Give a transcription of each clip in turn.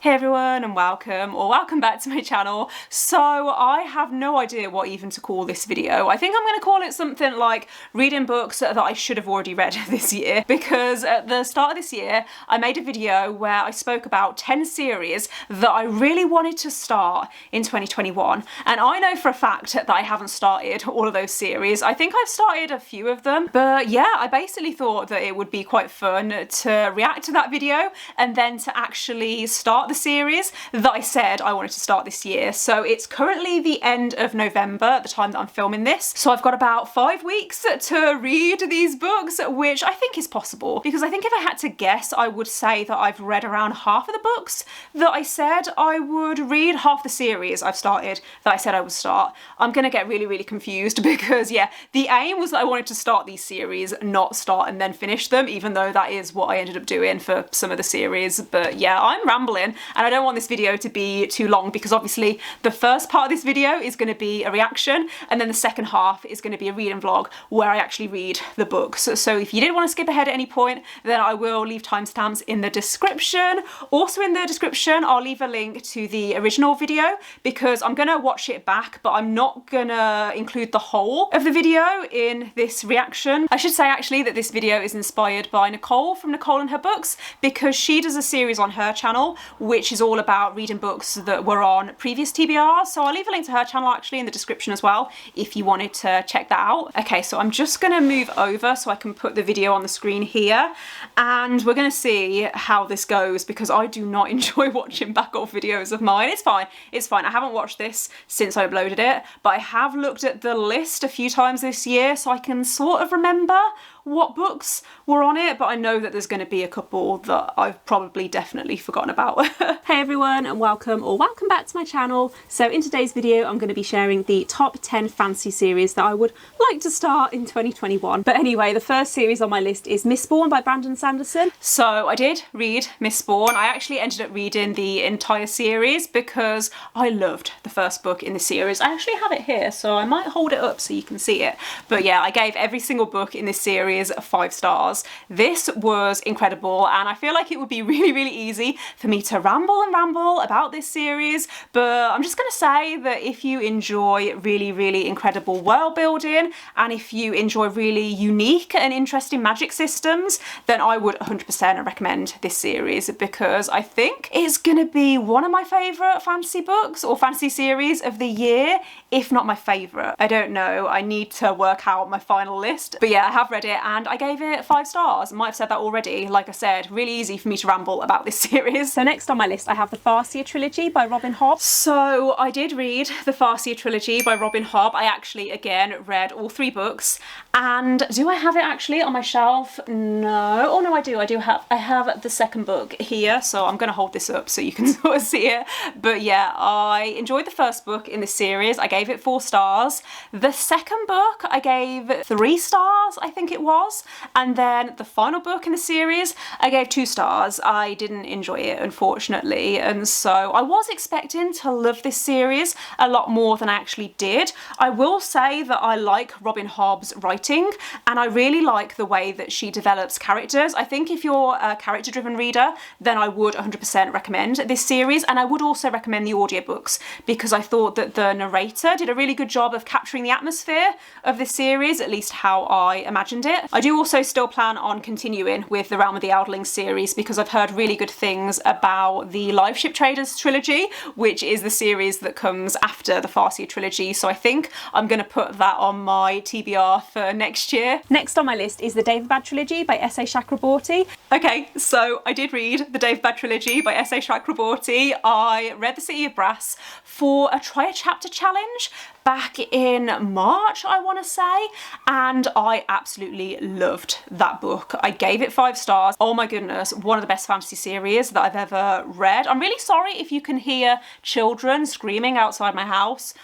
Hey everyone and welcome back to my channel. So I have no idea what even to call this video. I think I'm going to call it something like reading books that I should have already read this year, because at the start of this year I made a video where I spoke about 10 series that I really wanted to start in 2021, and I know for a fact that I haven't started all of those series. I think I've started a few of them, but yeah, I basically thought that it would be quite fun to react to that video and then to actually start the series that I said I wanted to start this year. So it's currently the end of November at the time that I'm filming this, so I've got about 5 weeks to read these books, which I think is possible, because I think if I had to guess I would say that I've read around half of the books that I said I would read, half the series I've started that I said I would start. I'm gonna get really confused because yeah, the aim was that I wanted to start these series, not start and then finish them, even though that is what I ended up doing for some of the series. But yeah, I'm rambling and I don't want this video to be too long, because obviously the first part of this video is going to be a reaction and then the second half is going to be a reading vlog where I actually read the books. So if you did want to skip ahead at any point, then I will leave timestamps in the description. Also in the description I'll leave a link to the original video, because I'm going to watch it back, but I'm not going to include the whole of the video in this reaction. I should say actually that this video is inspired by Nicole from Nicole and Her Books, because she does a series on her channel which is all about reading books that were on previous TBRs. So I'll leave a link to her channel actually in the description as well if you wanted to check that out. Okay, so I'm just gonna move over so I can put the video on the screen here, and we're gonna see how this goes, because I do not enjoy watching back old videos of mine. It's fine, it's fine. I haven't watched this since I uploaded it, but I have looked at the list a few times this year so I can sort of remember what books were on it, but I know that there's going to be a couple that I've probably definitely forgotten about. Hey everyone and welcome back to my channel. So in today's video I'm going to be sharing the top 10 fantasy series that I would like to start in 2021. But anyway, the first series on my list is Mistborn by Brandon Sanderson. So I did read Mistborn. I actually ended up reading the entire series because I loved the first book in the series. I actually have it here, so I might hold it up so you can see it. But yeah, I gave every single book in this series 5 stars. This was incredible, and I feel like it would be really easy for me to ramble about this series, but I'm just gonna say that if you enjoy really incredible world building, and if you enjoy really unique and interesting magic systems, then I would 100% recommend this series, because I think it's gonna be one of my favourite fantasy books or fantasy series of the year, if not my favourite. I don't know, I need to work out my final list, but yeah, I have read it and I gave it 5 stars. I might have said that already. Like I said, really easy for me to ramble about this series. So next on my list I have the Farseer Trilogy by Robin Hobb. So I did read the Farseer Trilogy by Robin Hobb. I actually again read all 3 books, and do I have it actually on my shelf? No. Oh no, I do. I have the second book here, so I'm gonna hold this up so you can sort of see it. But yeah, I enjoyed the first book in this series. I gave it 4 stars. The second book I gave 3 stars, I think it was, and then the final book in the series I gave 2 stars. I didn't enjoy it, unfortunately, and so I was expecting to love this series a lot more than I actually did. I will say that I like Robin Hobb's writing, and I really like the way that she develops characters. I think if you're a character-driven reader, then I would 100% recommend this series, and I would also recommend the audiobooks, because I thought that the narrator did a really good job of capturing the atmosphere of this series, at least how I imagined it. I do also still plan on continuing with the Realm of the Outlandings series, because I've heard really good things about the Live Ship Traders trilogy, which is the series that comes after the Farseer trilogy, so I think I'm going to put that on my TBR for next year. Next on my list is the Daevabad trilogy by S.A. Chakraborty. Okay, so I did read the Daevabad trilogy by S.A. Chakraborty. I read The City of Brass for a Try a Chapter challenge back in March, I want to say, and I absolutely loved that book. I gave it 5 stars. Oh my goodness, one of the best fantasy series that I've ever read. I'm really sorry if you can hear children screaming outside my house.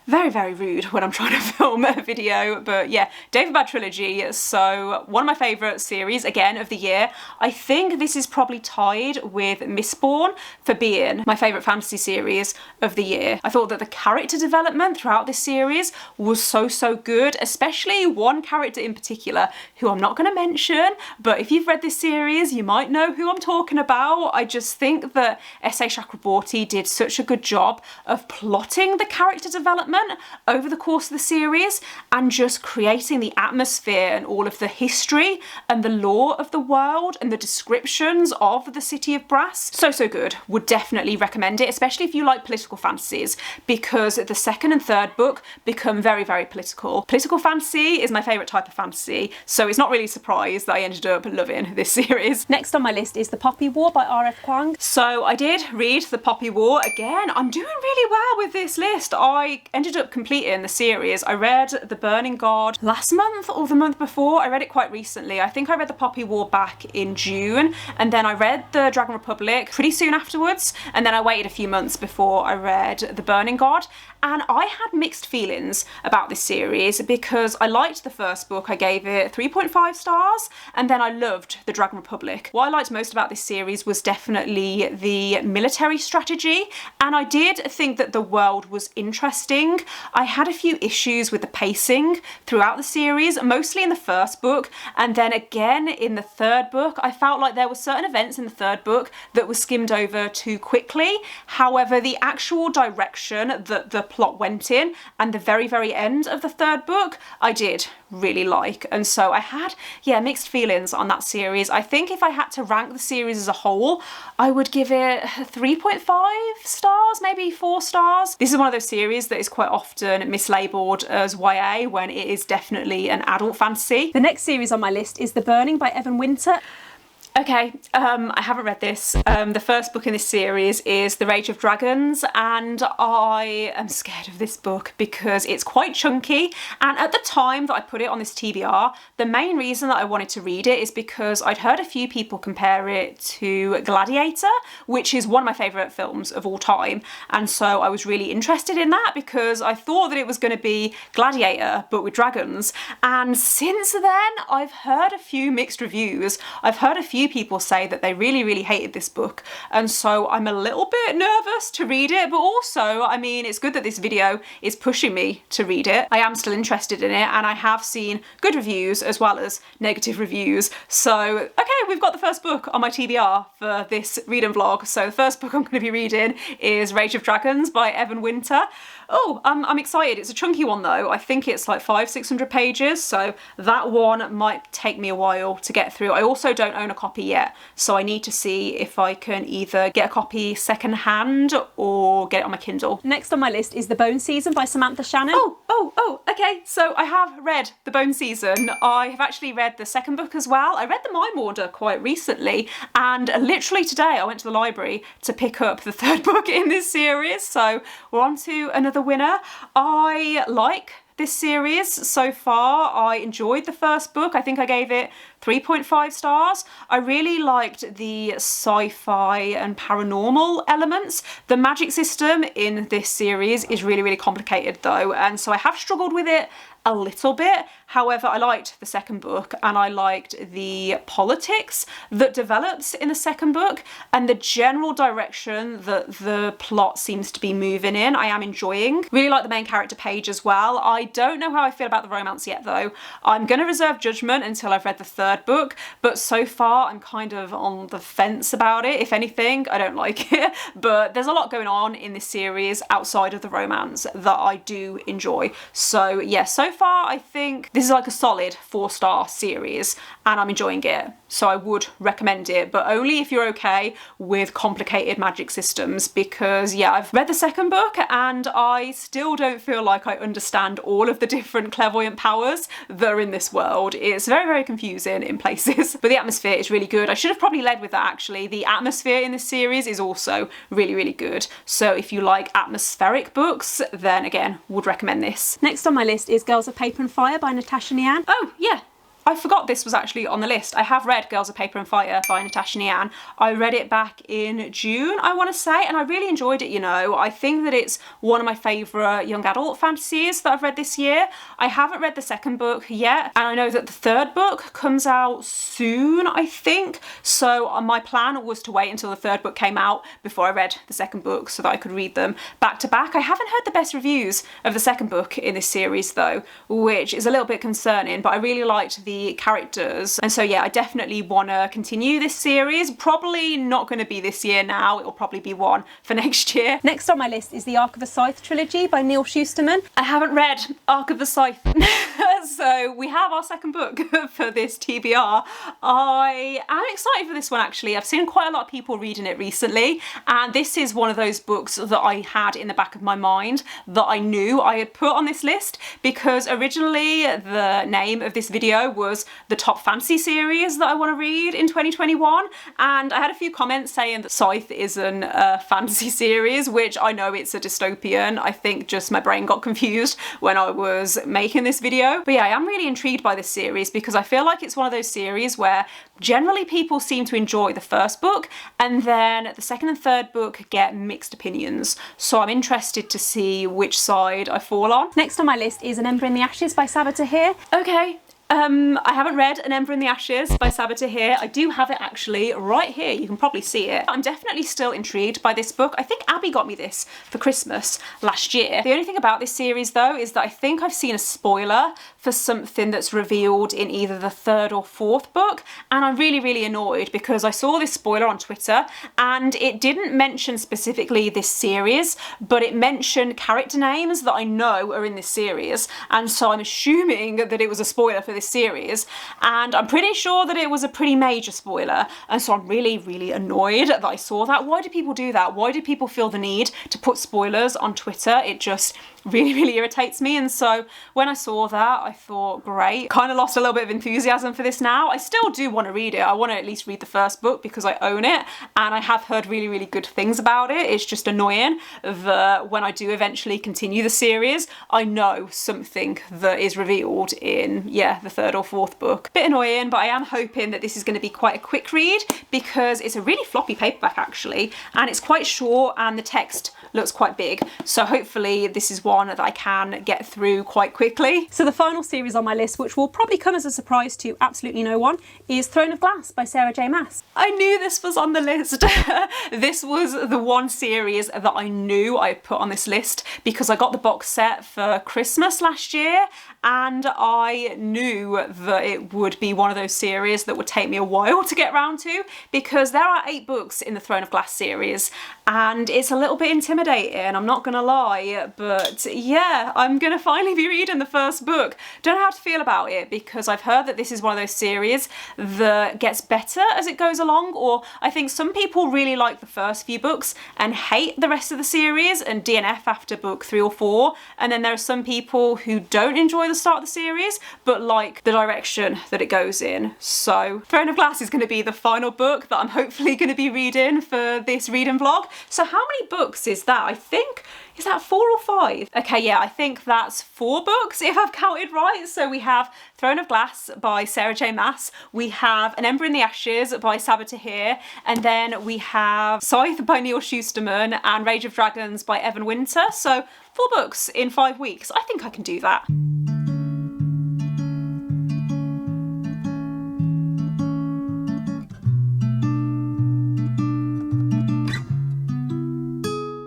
very, very rude when I'm trying to film a video, but yeah, Daevabad Trilogy, so one of my favourite series, again, of the year. I think this is probably tied with Mistborn for being my favourite fantasy series of the year. I thought that the character development throughout this series was so good, especially one character in particular who I'm not going to mention, but if you've read this series, you might know who I'm talking about. I just think that S.A. Chakraborty did such a good job of plotting the character development over the course of the series and just creating the atmosphere and all of the history and the lore of the world and the descriptions of the City of Brass. So good. Would definitely recommend it, especially if you like political fantasies, because the second and third book become very, very political. Political fantasy is my favourite type of fantasy, so it's not really a surprise that I ended up loving this series. Next on my list is The Poppy War by R.F. Kuang. So I did read The Poppy War. Again, I'm doing really well with this list. I ended up completing the series. I read The Burning God last month or the month before. I read it quite recently. I think I read The Poppy War back in June, and then I read The Dragon Republic pretty soon afterwards, and then I waited a few months before I read The Burning God. And I had mixed feelings about this series because I liked the first book. I gave it 3.5 stars, and then I loved The Dragon Republic. What I liked most about this series was definitely the military strategy, and I did think that the world was interesting. I had a few issues with the pacing throughout the series, mostly in the first book, and then again in the third book. I felt like there were certain events in the third book that were skimmed over too quickly. However, the actual direction that the plot went in and the very end of the third book, I did really like, and so I had mixed feelings on that series. I think if I had to rank the series as a whole, I would give it 3.5 stars, maybe 4 stars. This is one of those series that is quite often mislabeled as YA when it is definitely an adult fantasy. The next series on my list is The Burning by Evan Winter. Okay, I haven't read this. The first book in this series is The Rage of Dragons, and I am scared of this book because it's quite chunky, and at the time that I put it on this TBR, the main reason that I wanted to read it is because I'd heard a few people compare it to Gladiator, which is one of my favourite films of all time, and so I was really interested in that because I thought that it was going to be Gladiator but with dragons, and since then I've heard a few mixed reviews. I've heard a few people say that they really hated this book, and so I'm a little bit nervous to read it, but also, I mean, it's good that this video is pushing me to read it. I am still interested in it, and I have seen good reviews as well as negative reviews. So, okay, we've got the first book on my TBR for this read and vlog. So the first book I'm going to be reading is Rage of Dragons by Evan Winter. Oh, I'm excited. It's a chunky one though. I think it's like 500-600 pages, so that one might take me a while to get through. I also don't own a copy yet, so I need to see if I can either get a copy second hand or get it on my Kindle. Next on my list is The Bone Season by Samantha Shannon. Oh, okay, so I have read The Bone Season. I have actually read the second book as well. I read the Mime Order quite recently, and literally today I went to the library to pick up the third book in this series, so we're on to another winner. I like this series so far. I enjoyed the first book. I think I gave it 3.5 stars. I really liked the sci-fi and paranormal elements. The magic system in this series is really complicated though, and so I have struggled with it a little bit. However, I liked the second book, and I liked the politics that develops in the second book and the general direction that the plot seems to be moving in. I am enjoying. Really like the main character Paige as well. I don't know how I feel about the romance yet though. I'm going to reserve judgment until I've read the third book, but so far I'm kind of on the fence about it. If anything, I don't like it, but there's a lot going on in this series outside of the romance that I do enjoy. So yeah, so far I think this is like a solid 4-star series and I'm enjoying it. So I would recommend it, but only if you're okay with complicated magic systems, because yeah, I've read the second book and I still don't feel like I understand all of the different clairvoyant powers that are in this world. It's very confusing in places, but the atmosphere is really good. I should have probably led with that actually. The atmosphere in this series is also really good. So if you like atmospheric books, then again, would recommend this. Next on my list is Girls of Paper and Fire by Natasha Ngan. Oh yeah, I forgot this was actually on the list. I have read Girls of Paper and Fire by Natasha Ngan. I read it back in June, I want to say, and I really enjoyed it, you know. I think that it's one of my favourite young adult fantasies that I've read this year. I haven't read the second book yet, and I know that the third book comes out soon, I think. So my plan was to wait until the third book came out before I read the second book so that I could read them back to back. I haven't heard the best reviews of the second book in this series though, which is a little bit concerning, but I really liked the characters. And so yeah, I definitely want to continue this series. Probably not going to be this year now, it'll probably be one for next year. Next on my list is the Arc of the Scythe trilogy by Neal Shusterman. I haven't read Arc of the Scythe, so we have our second book for this TBR. I am excited for this one actually. I've seen quite a lot of people reading it recently, and this is one of those books that I had in the back of my mind that I knew I had put on this list, because originally the name of this video was the top fantasy series that I want to read in 2021, and I had a few comments saying that Scythe isn't a fantasy series, which I know it's a dystopian. I think just my brain got confused when I was making this video. But yeah, I am really intrigued by this series because I feel like it's one of those series where generally people seem to enjoy the first book, and then the second and third book get mixed opinions. So I'm interested to see which side I fall on. Next on my list is An Ember in the Ashes by Sabaa Tahir. Okay. I haven't read An Ember in the Ashes by Sabaa Tahir. I do have it actually right here. You can probably see it. I'm definitely still intrigued by this book. I think Abby got me this for Christmas last year. The only thing about this series though is that I think I've seen a spoiler for something that's revealed in either the third or fourth book, and I'm really annoyed because I saw this spoiler on Twitter and it didn't mention specifically this series, but it mentioned character names that I know are in this series, and so I'm assuming that it was a spoiler for this series, and I'm pretty sure that it was a pretty major spoiler, and so I'm really annoyed that I saw that. Why do people do that? Why do people feel the need to put spoilers on Twitter? It just really irritates me. And so when I saw that, I thought, great. Kind of lost a little bit of enthusiasm for this now. I still do want to read it. I want to at least read the first book because I own it and I have heard really good things about it. It's just annoying that when I do eventually continue the series, I know something that is revealed in, yeah, the third or fourth book. Bit annoying, but I am hoping that this is going to be quite a quick read because it's a really floppy paperback actually, and it's quite short and the text looks quite big. So hopefully this is one that I can get through quite quickly. So the final series on my list, which will probably come as a surprise to absolutely no one, is Throne of Glass by Sarah J. Maas. I knew this was on the list. This was the one series that I knew I put on this list because I got the box set for Christmas last year, and I knew that it would be one of those series that would take me a while to get round to because there are 8 books in the Throne of Glass series and it's a little bit intimidating, I'm not gonna lie, but yeah, I'm gonna finally be reading the first book. Don't know how to feel about it because I've heard that this is one of those series that gets better as it goes along, or I think some people really like the first few books and hate the rest of the series and DNF after book 3 or 4, and then there are some people who don't enjoy the start of the series but like the direction that it goes in. So Throne of Glass is going to be the final book that I'm hopefully going to be reading for this reading vlog. So how many books is that? I think, is that 4 or 5? Okay, yeah, I think that's 4 books if I've counted right. So we have Throne of Glass by Sarah J. Maas, we have An Ember in the Ashes by Sabaa Tahir, and then we have Scythe by Neal Shusterman and Rage of Dragons by Evan Winter. So 4 books in 5 weeks. I think I can do that.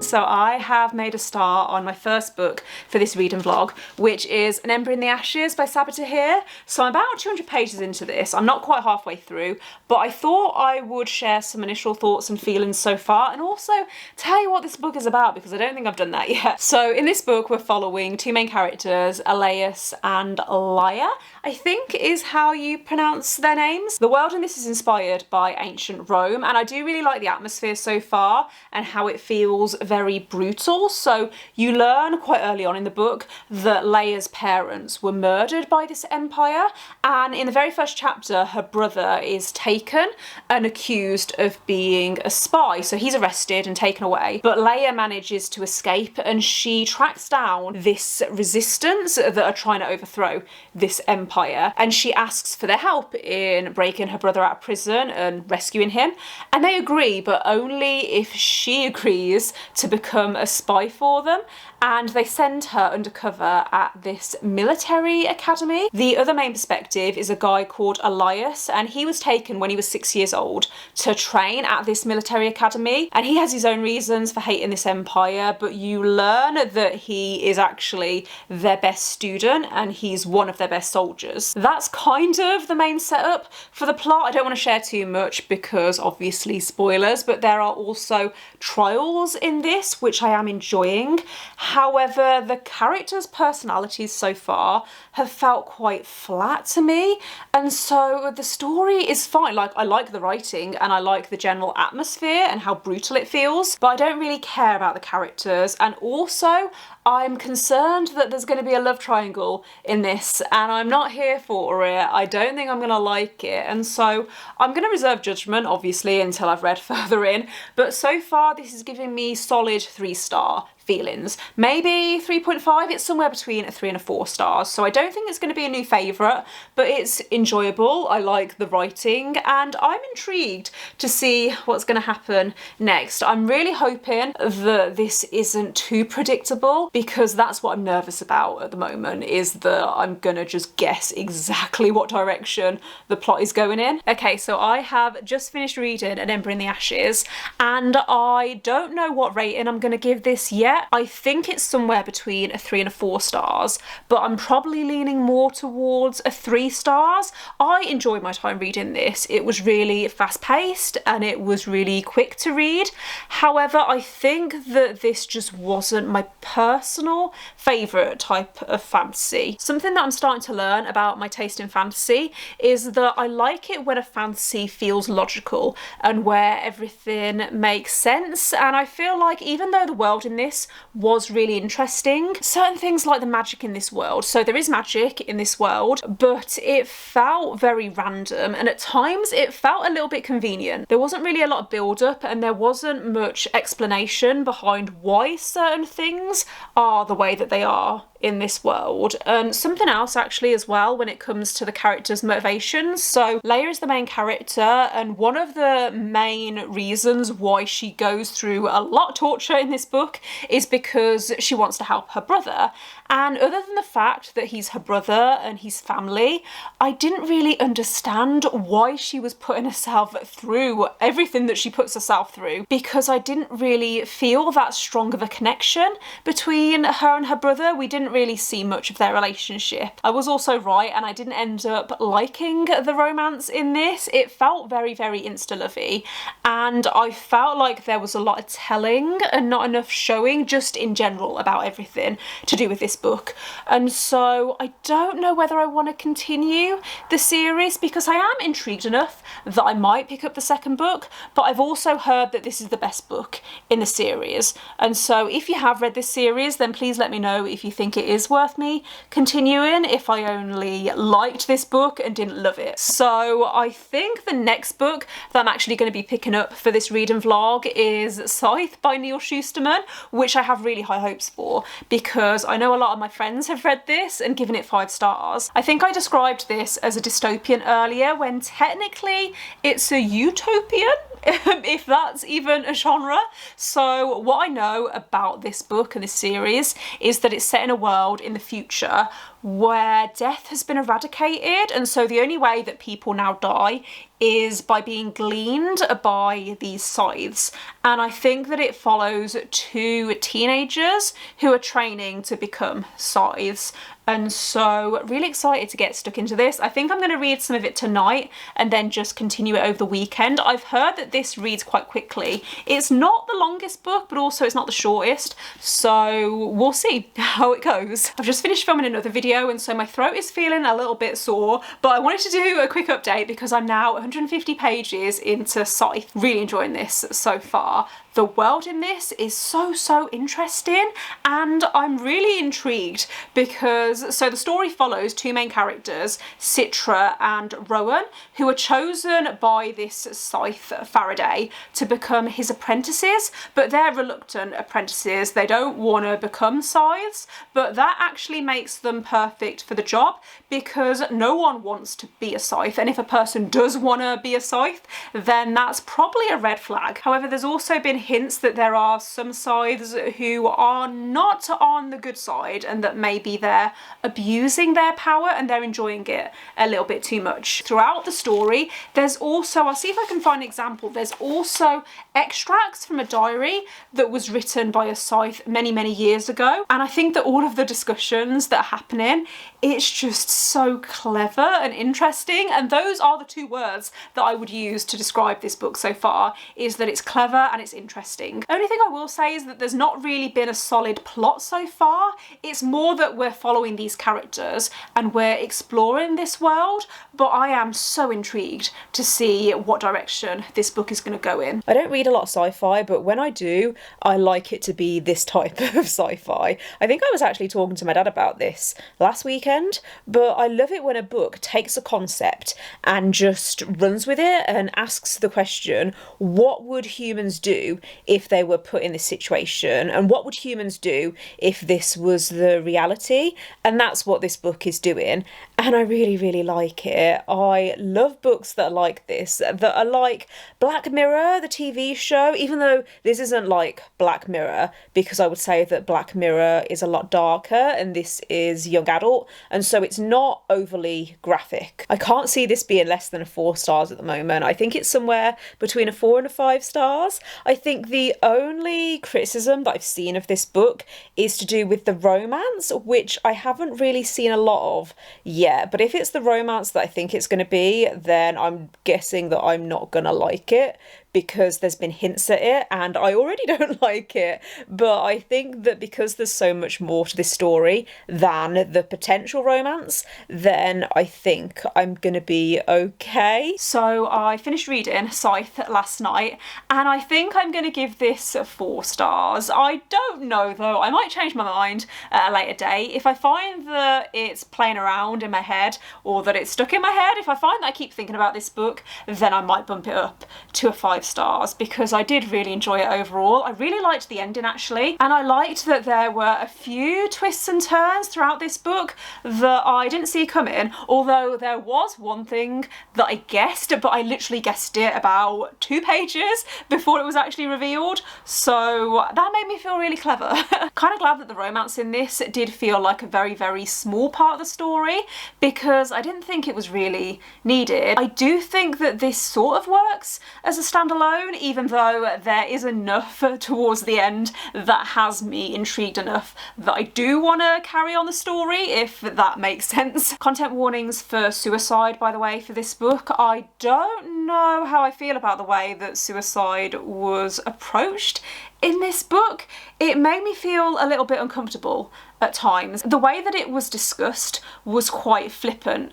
So I have made a start on my first book for this reading vlog, which is An Ember in the Ashes by Sabaa Tahir. So I'm about 200 pages into this. I'm not quite halfway through, but I thought I would share some initial thoughts and feelings so far and also tell you what this book is about because I don't think I've done that yet. So in this book we're following 2 main characters, Elias and Laia, I think is how you pronounce their names. The world in this is inspired by ancient Rome, and I do really like the atmosphere so far and how it feels very very brutal. So you learn quite early on in the book that Leia's parents were murdered by this empire, and in the very first chapter her brother is taken and accused of being a spy. So he's arrested and taken away, but Leia manages to escape and she tracks down this resistance that are trying to overthrow this empire, and she asks for their help in breaking her brother out of prison and rescuing him, and they agree, but only if she agrees to become a spy for them, and they send her undercover at this military academy. The other main perspective is a guy called Elias, and he was taken when he was 6 years old to train at this military academy, and he has his own reasons for hating this empire, but you learn that he is actually their best student and he's one of their best soldiers. That's kind of the main setup for the plot. I don't want to share too much because obviously spoilers, but there are also trials in this which I am enjoying. However, the characters' personalities so far have felt quite flat to me, and so the story is fine. Like, I like the writing and I like the general atmosphere and how brutal it feels, but I don't really care about the characters, and also I'm concerned that there's going to be a love triangle in this and I'm not here for it. I don't think I'm going to like it, and so I'm going to reserve judgment obviously until I've read further in, but so far this is giving me solid 3-star feelings. Maybe 3.5, it's somewhere between a 3 and a 4 stars, so I don't think it's going to be a new favourite, but it's enjoyable. I like the writing and I'm intrigued to see what's going to happen next. I'm really hoping that this isn't too predictable, because that's what I'm nervous about at the moment, is that I'm gonna just guess exactly what direction the plot is going in. Okay, so I have just finished reading An Ember in the Ashes and I don't know what rating I'm gonna give this yet. I think it's somewhere between a 3 and a 4 stars, but I'm probably leaning more towards a 3 stars. I enjoyed my time reading this. It was really fast paced and it was really quick to read. However, I think that this just wasn't my personal favourite type of fantasy. Something that I'm starting to learn about my taste in fantasy is that I like it when a fantasy feels logical and where everything makes sense, and I feel like even though the world in this was really interesting, certain things like the magic in this world, so there is magic in this world, but it felt very random and at times it felt a little bit convenient. There wasn't really a lot of build up and there wasn't much explanation behind why certain things are the way that they are in this world. And something else actually as well when it comes to the characters' motivations. So Leia is the main character, and one of the main reasons why she goes through a lot of torture in this book is because she wants to help her brother. And other than the fact that he's her brother and he's family, I didn't really understand why she was putting herself through everything that she puts herself through, because I didn't really feel that strong of a connection between her and her brother. We didn't really see much of their relationship. I was also right and I didn't end up liking the romance in this. It felt very, very insta-lovey, and I felt like there was a lot of telling and not enough showing just in general about everything to do with this book. And so I don't know whether I want to continue the series, because I am intrigued enough that I might pick up the second book, but I've also heard that this is the best book in the series. And so if you have read this series, then please let me know if you think it is worth me continuing, if I only liked this book and didn't love it. So I think the next book that I'm actually going to be picking up for this reading vlog is Scythe by Neal Shusterman, which I have really high hopes for, because I know a lot of my friends have read this and given it 5 stars. I think I described this as a dystopian earlier, when technically it's a utopian, if that's even a genre. So what I know about this book and this series is that it's set in a world in the future where death has been eradicated, and so the only way that people now die is by being gleaned by these scythes. And I think that it follows 2 teenagers who are training to become scythes. And so really excited to get stuck into this. I think I'm going to read some of it tonight and then just continue it over the weekend. I've heard that this reads quite quickly. It's not the longest book, but also it's not the shortest. So we'll see how it goes. I've just finished filming another video and so my throat is feeling a little bit sore, but I wanted to do a quick update because I'm now 150 pages into Scythe. Really enjoying this so far. The world in this is so interesting, and I'm really intrigued because, so the story follows two main characters, Citra and Rowan, who are chosen by this Scythe, Faraday, to become his apprentices, but they're reluctant apprentices. They don't want to become scythes, but that actually makes them perfect for the job because no one wants to be a scythe, and if a person does want to be a scythe, then that's probably a red flag. However, there's also been hints that there are some scythes who are not on the good side and that maybe they're abusing their power and they're enjoying it a little bit too much. Throughout the story, there's also, I'll see if I can find an example, there's also extracts from a diary that was written by a scythe many years ago, and I think that all of the discussions that are happening, it's just so clever and interesting, and those are the two words that I would use to describe this book so far, is that it's clever and it's interesting. Only thing I will say is that there's not really been a solid plot so far. It's more that we're following these characters and we're exploring this world, but I am so intrigued to see what direction this book is going to go in. I don't read a lot of sci-fi, but when I do, I like it to be this type of sci-fi. I think I was actually talking to my dad about this last weekend, but I love it when a book takes a concept and just runs with it and asks the question, what would humans do if they were put in this situation, and what would humans do if this was the reality? And that's what this book is doing, and I really like it. I love books that are like this, that are like Black Mirror, the TV show, even though this isn't like Black Mirror, because I would say that Black Mirror is a lot darker and this is young adult, and so it's not overly graphic. I can't see this being less than a 4 stars at the moment. I think it's somewhere between a 4 and a 5 stars. I think the only criticism that I've seen of this book is to do with the romance, which I haven't really seen a lot of yet, but if it's the romance that I think it's going to be, then I'm guessing that I'm not going to like it, because there's been hints at it and I already don't like it. But I think that because there's so much more to this story than the potential romance, then I think I'm gonna be okay. So I finished reading Scythe last night and I think I'm gonna give this 4 stars. I don't know though, I might change my mind at a later date. If I find that it's playing around in my head or that it's stuck in my head, if I find that I keep thinking about this book, then I might bump it up to a 5 stars, because I did really enjoy it overall. I really liked the ending actually, and I liked that there were a few twists and turns throughout this book that I didn't see coming, although there was one thing that I guessed, but I literally guessed it about 2 pages before it was actually revealed, so that made me feel really clever. Kind of glad that the romance in this did feel like a very small part of the story, because I didn't think it was really needed. I do think that this sort of works as a standalone, even though there is enough towards the end that has me intrigued enough that I do want to carry on the story, if that makes sense. Content warnings for suicide, by the way, for this book. I don't know how I feel about the way that suicide was approached in this book. It made me feel a little bit uncomfortable at times. The way that it was discussed was quite flippant,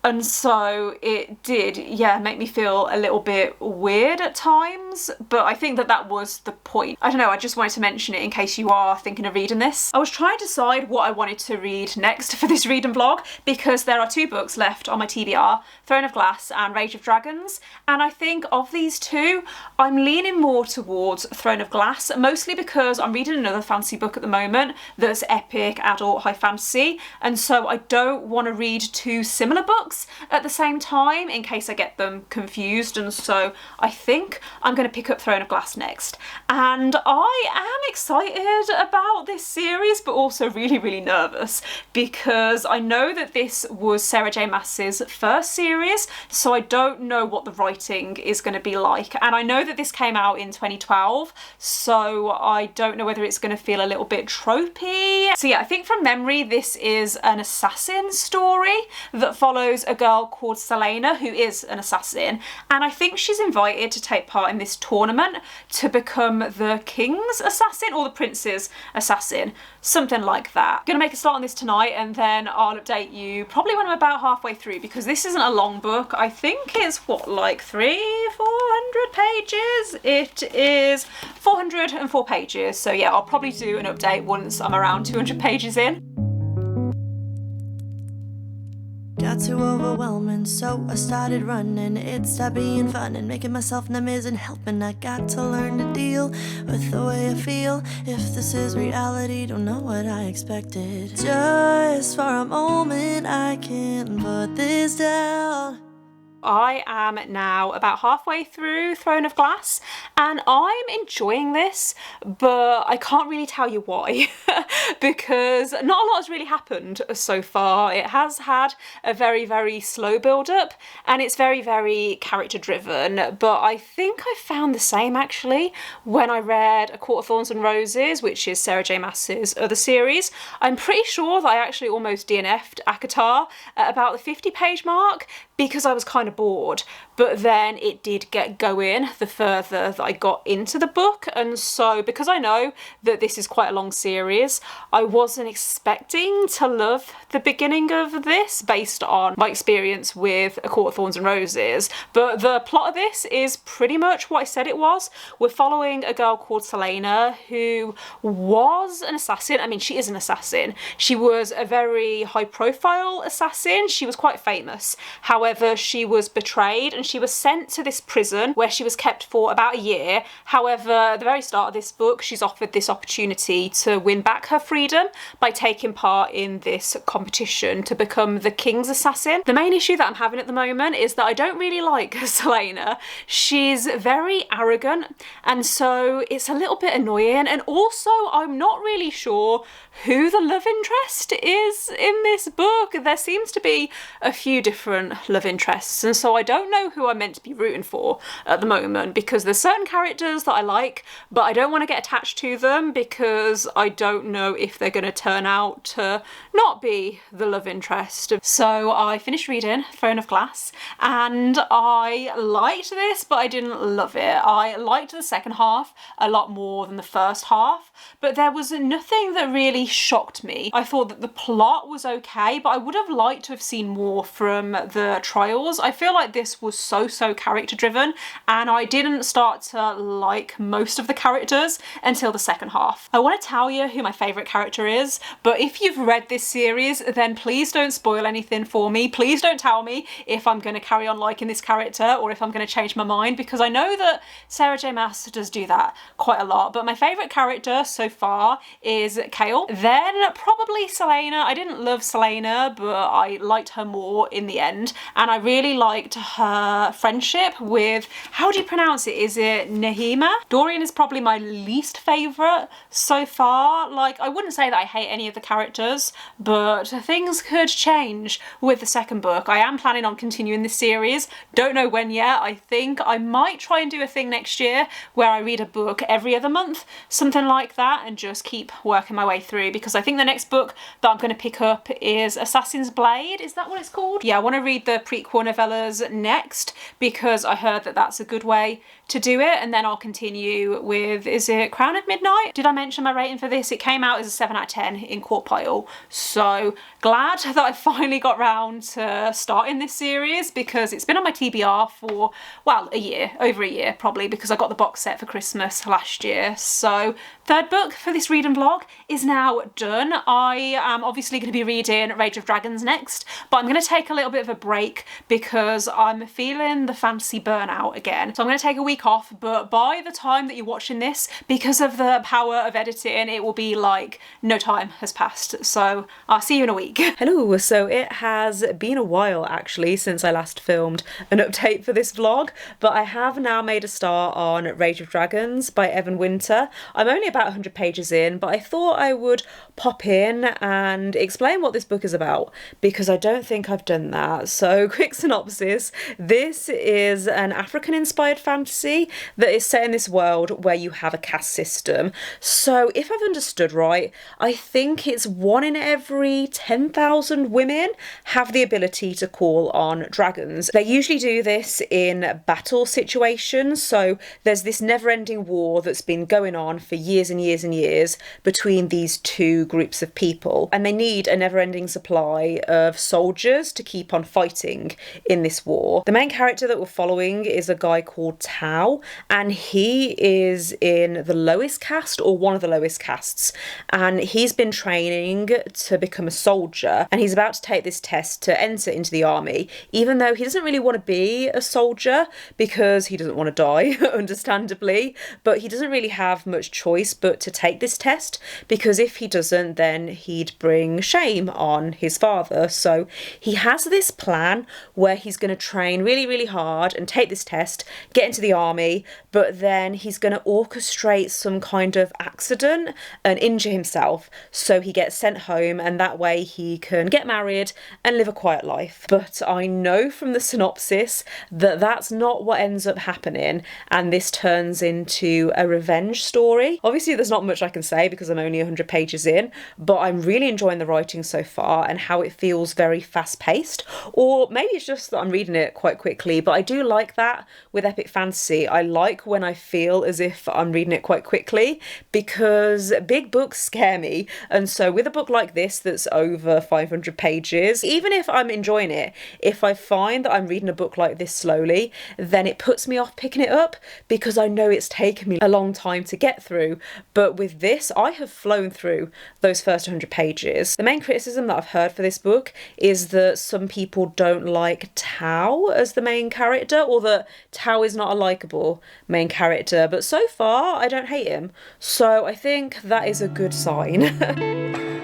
and so it did, yeah, make me feel a little bit weird at times, but I think that that was the point. I don't know, I just wanted to mention it in case you are thinking of reading this. I was trying to decide what I wanted to read next for this read and vlog, because there are 2 books left on my TBR, Throne of Glass and Rage of Dragons, and I think of these 2, I'm leaning more towards Throne of Glass, mostly because I'm reading another fantasy book at the moment that's epic, adult, high fantasy, and so I don't want to read 2 similar books at the same time in case I get them confused, and so I think I'm going to pick up Throne of Glass next. And I am excited about this series, but also really nervous, because I know that this was Sarah J Maas's first series, so I don't know what the writing is going to be like, and I know that this came out in 2012, so I don't know whether it's going to feel a little bit tropey. So yeah, I think from memory this is an assassin story that follows is a girl called Selena who is an assassin, and I think she's invited to take part in this tournament to become the king's assassin or the prince's assassin, something like that. I'm gonna make a start on this tonight, and then I'll update you probably when I'm about halfway through, because this isn't a long book. I think it's what, like 400 pages? It is 404 pages. So yeah, I'll probably do an update once I'm around 200 pages in. Got too overwhelming, so I started running. It stopped being fun and making myself numb isn't helping. I got to learn to deal with the way I feel. If this is reality, don't know what I expected. Just for a moment, I can't put this down. I am now about halfway through Throne of Glass, and I'm enjoying this, but I can't really tell you why because not a lot has really happened so far. It has had a very, very slow build up, and it's very, very character driven, but I think I found the same actually when I read A Court of Thorns and Roses, which is Sarah J Maas's other series. I'm pretty sure that I actually almost DNF'd ACOTAR at about the 50-page mark because I was kind of bored, but then it did get going the further that I got into the book. And so because I know that this is quite a long series, I wasn't expecting to love the beginning of this based on my experience with A Court of Thorns and Roses, but the plot of this is pretty much what I said it was. We're following a girl called Selena who was an assassin. I mean, she is an assassin. She was a very high profile assassin. She was quite famous. However, she was betrayed and she was sent to this prison where she was kept for about a year. However, at the very start of this book, she's offered this opportunity to win back her freedom by taking part in this competition to become the king's assassin. The main issue that I'm having at the moment is that I don't really like Selena. She's very arrogant, and so it's a little bit annoying, and also I'm not really sure who the love interest is in this book. There seems to be a few different love interests, and so I don't know who I'm meant to be rooting for at the moment, because there's certain characters that I like, but I don't want to get attached to them because I don't know if they're going to turn out to not be the love interest. So I finished reading Throne of Glass, and I liked this, but I didn't love it. I liked the second half a lot more than the first half, but there was nothing that really shocked me. I thought that the plot was okay, but I would have liked to have seen more from the trials. I feel like this was so character driven, and I didn't start to like most of the characters until the second half. I want to tell you who my favourite character is, but if you've read this series, then please don't spoil anything for me. Please don't tell me if I'm going to carry on liking this character or if I'm going to change my mind, because I know that Sarah J Maas does do that quite a lot. But my favourite character so far is Kale, then probably Selena. I didn't love Selena, but I liked her more in the end, and I really liked her friendship with, how do you pronounce it? Is it Nahima? Dorian is probably my least favourite so far. Like, I wouldn't say that I hate any of the characters, but things could change with the second book. I am planning on continuing this series. Don't know when yet. I think I might try and do a thing next year where I read a book every other month, something like that, and just keep working my way through, because I think the next book that I'm going to pick up is Assassin's Blade. Is that what it's called? Yeah, I want to read the prequel novellas next because I heard that that's a good way to do it, and then I'll continue with, is it Crown of Midnight? Did I mention my rating for this? It came out as a 7 out of 10 in Court Pile, so glad that I finally got round to starting this series, because it's been on my TBR for, well, a year, over a year probably, because I got the box set for Christmas last year. So third book for this reading vlog is now done. I am obviously going to be reading Rage of Dragons next, but I'm going to take a little bit of a break because I'm feeling the fantasy burnout again. So I'm going to take a week off, but by the time that you're watching this, because of the power of editing, it will be like no time has passed. So I'll see you in a week. Hello, so it has been a while actually since I last filmed an update for this vlog, but I have now made a start on Rage of Dragons by Evan Winter. I'm only about 100 pages in, but I thought I would pop in and explain what this book is about, because I don't think I've done that. So So, quick synopsis. This is an African-inspired fantasy that is set in this world where you have a caste system. So, if I've understood right, I think it's 1 in every 10,000 women have the ability to call on dragons. They usually do this in battle situations. So, there's this never-ending war that's been going on for years and years and years between these two groups of people, and they need a never-ending supply of soldiers to keep on fighting in this war. The main character that we're following is a guy called Tao, and he is in the lowest caste, or one of the lowest castes, and he's been training to become a soldier, and he's about to take this test to enter into the army, even though he doesn't really want to be a soldier because he doesn't want to die, understandably, but he doesn't really have much choice but to take this test, because if he doesn't, then he'd bring shame on his father. So he has this plan where he's going to train really, really hard and take this test, get into the army, but then he's going to orchestrate some kind of accident and injure himself, so he gets sent home, and that way he can get married and live a quiet life. But I know from the synopsis that that's not what ends up happening, and this turns into a revenge story. Obviously there's not much I can say because I'm only 100 pages in, but I'm really enjoying the writing so far and how it feels very fast-paced, or maybe it's just that I'm reading it quite quickly, but I do like that with epic fantasy. I like when I feel as if I'm reading it quite quickly, because big books scare me, and so with a book like this that's over 500 pages, even if I'm enjoying it, if I find that I'm reading a book like this slowly, then it puts me off picking it up because I know it's taken me a long time to get through. But with this, I have flown through those first 100 pages. The main criticism that I've heard for this book is that some people don't like Tao as the main character, or that Tao is not a likeable main character, but so far I don't hate him, so I think that is a good sign.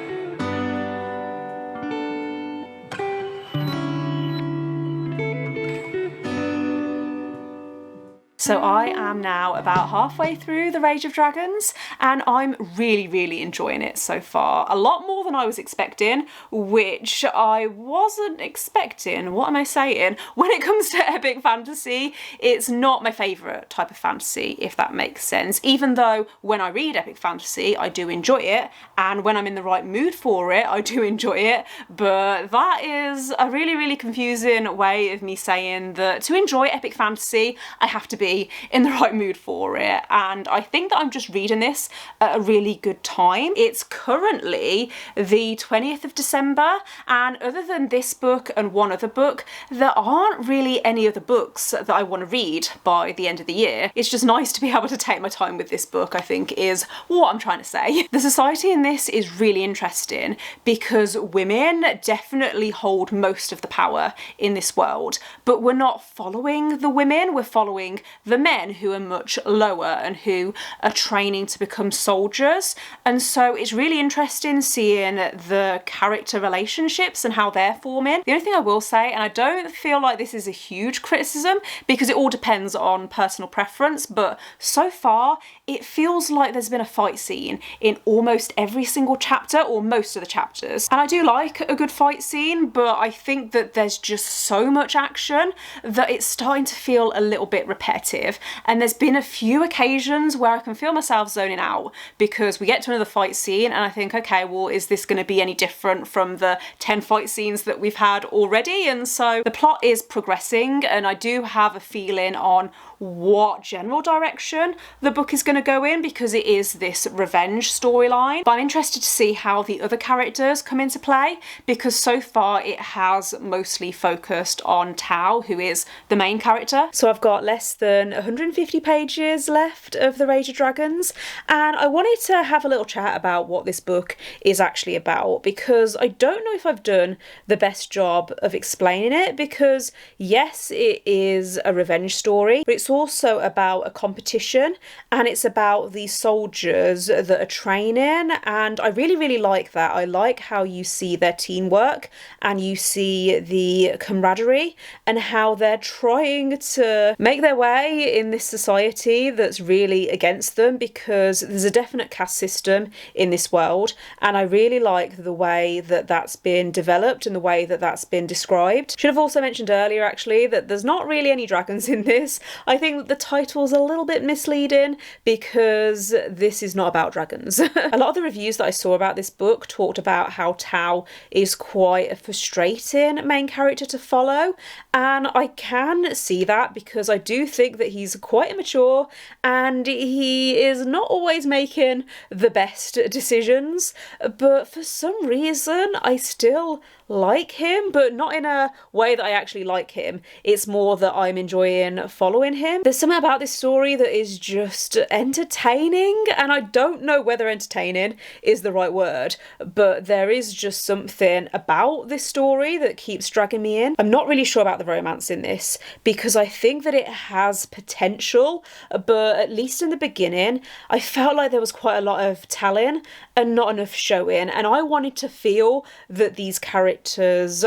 So I am now about halfway through The Rage of Dragons, and I'm really, really enjoying it so far. A lot more than I was expecting, which I wasn't expecting. What am I saying? When it comes to epic fantasy, it's not my favourite type of fantasy, if that makes sense. Even though when I read epic fantasy, I do enjoy it, and when I'm in the right mood for it, I do enjoy it. But that is a really, really confusing way of me saying that to enjoy epic fantasy, I have to be in the right mood for it, and I think that I'm just reading this at a really good time. It's currently the 20th of December, and other than this book and one other book, there aren't really any other books that I want to read by the end of the year. It's just nice to be able to take my time with this book, I think, is what I'm trying to say. The society in this is really interesting because women definitely hold most of the power in this world, but we're not following the women, we're following the men who are much lower and who are training to become soldiers. And so it's really interesting seeing the character relationships and how they're forming. The only thing I will say, and I don't feel like this is a huge criticism because it all depends on personal preference, but so far it feels like there's been a fight scene in almost every single chapter, or most of the chapters. And I do like a good fight scene, but I think that there's just so much action that it's starting to feel a little bit repetitive. And there's been a few occasions where I can feel myself zoning out because we get to another fight scene and I think, okay, well, is this going to be any different from the 10 fight scenes that we've had already? And so the plot is progressing, and I do have a feeling on what general direction the book is going to go in because it is this revenge storyline. But I'm interested to see how the other characters come into play, because so far it has mostly focused on Tao, who is the main character. So I've got less than 150 pages left of The Rage of Dragons, and I wanted to have a little chat about what this book is actually about, because I don't know if I've done the best job of explaining it, because yes, it is a revenge story, but it's it's also about a competition, and it's about these soldiers that are training, and I really, really like that. I like how you see their teamwork and you see the camaraderie and how they're trying to make their way in this society that's really against them, because there's a definite caste system in this world, and I really like the way that that's been developed and the way that that's been described. Should have also mentioned earlier actually that there's not really any dragons in this. I think that the title's a little bit misleading because this is not about dragons. A lot of the reviews that I saw about this book talked about how Tao is quite a frustrating main character to follow, and I can see that because I do think that he's quite immature and he is not always making the best decisions, but for some reason I still like him, but not in a way that I actually like him. It's more that I'm enjoying following him. There's something about this story that is just entertaining, and I don't know whether entertaining is the right word, but there is just something about this story that keeps dragging me in. I'm not really sure about the romance in this because I think that it has potential, but at least in the beginning I felt like there was quite a lot of telling and not enough showing, and I wanted to feel that these characters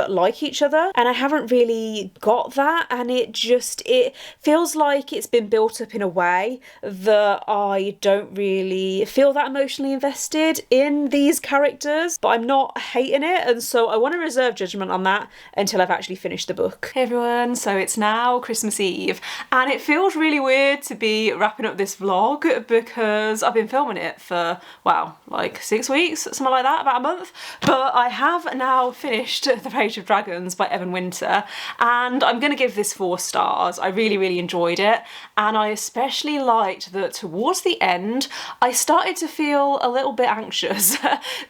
like each other, and I haven't really got that, and it feels like it's been built up in a way that I don't really feel that emotionally invested in these characters, but I'm not hating it, and so I want to reserve judgment on that until I've actually finished the book. Hey everyone, so it's now Christmas Eve and it feels really weird to be wrapping up this vlog because I've been filming it for, wow, like 6 weeks, something like that, about a month, but I have now finished The Rage of Dragons by Evan Winter, and I'm going to give this 4 stars. I really, really enjoyed it, and I especially liked that towards the end I started to feel a little bit anxious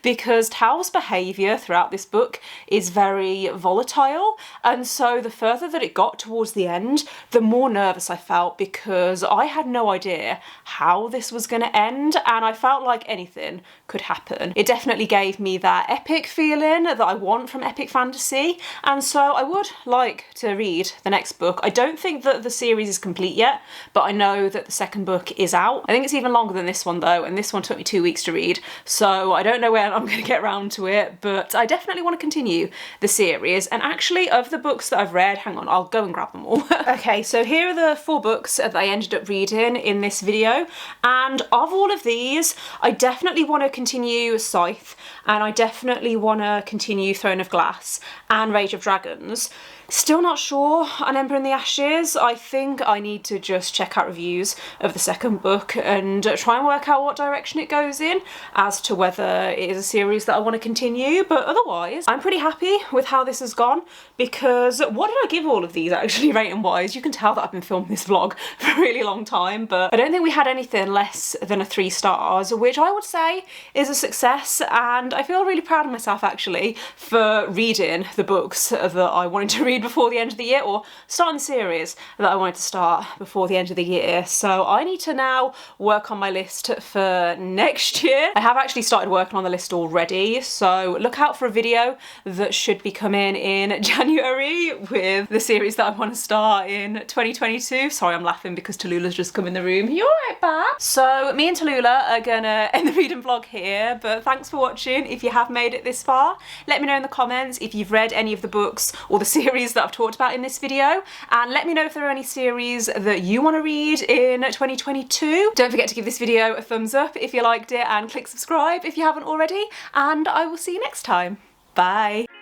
because Tao's behaviour throughout this book is very volatile, and so the further that it got towards the end, the more nervous I felt because I had no idea how this was going to end, and I felt like anything could happen. It definitely gave me that epic feeling that I want from epic fantasy, and so I would like to read the next book. I don't think that the series is complete yet, but I know that the second book is out. I think it's even longer than this one though, and this one took me 2 weeks to read, so I don't know when I'm going to get around to it, but I definitely want to continue the series. And actually, of the books that I've read, hang on, I'll go and grab them all. Okay, so here are the 4 books that I ended up reading in this video, and of all of these I definitely want to continue Scythe, and I definitely want to continue Throne of Glass and Rage of Dragons. Still not sure on Ember in the Ashes. I think I need to just check out reviews of the second book and try and work out what direction it goes in as to whether it is a series that I want to continue, but otherwise I'm pretty happy with how this has gone because what did I give all of these actually rating wise? You can tell that I've been filming this vlog for a really long time, but I don't think we had anything less than a 3 stars, which I would say is a success, and I feel really proud of myself actually for reading the books that I wanted to read before the end of the year, or starting the series that I wanted to start before the end of the year. So I need to now work on my list for next year. I have actually started working on the list already, so look out for a video that should be coming in January with the series that I want to start in 2022. Sorry, I'm laughing because Tallulah's just come in the room. You alright, Bab? So me and Tallulah are gonna end the reading vlog here, but thanks for watching. If you have made it this far, let me know in the comments if you've read any of the books or the series that I've talked about in this video, and let me know if there are any series that you want to read in 2022. Don't forget to give this video a thumbs up if you liked it, and click subscribe if you haven't already, and I will see you next time. Bye.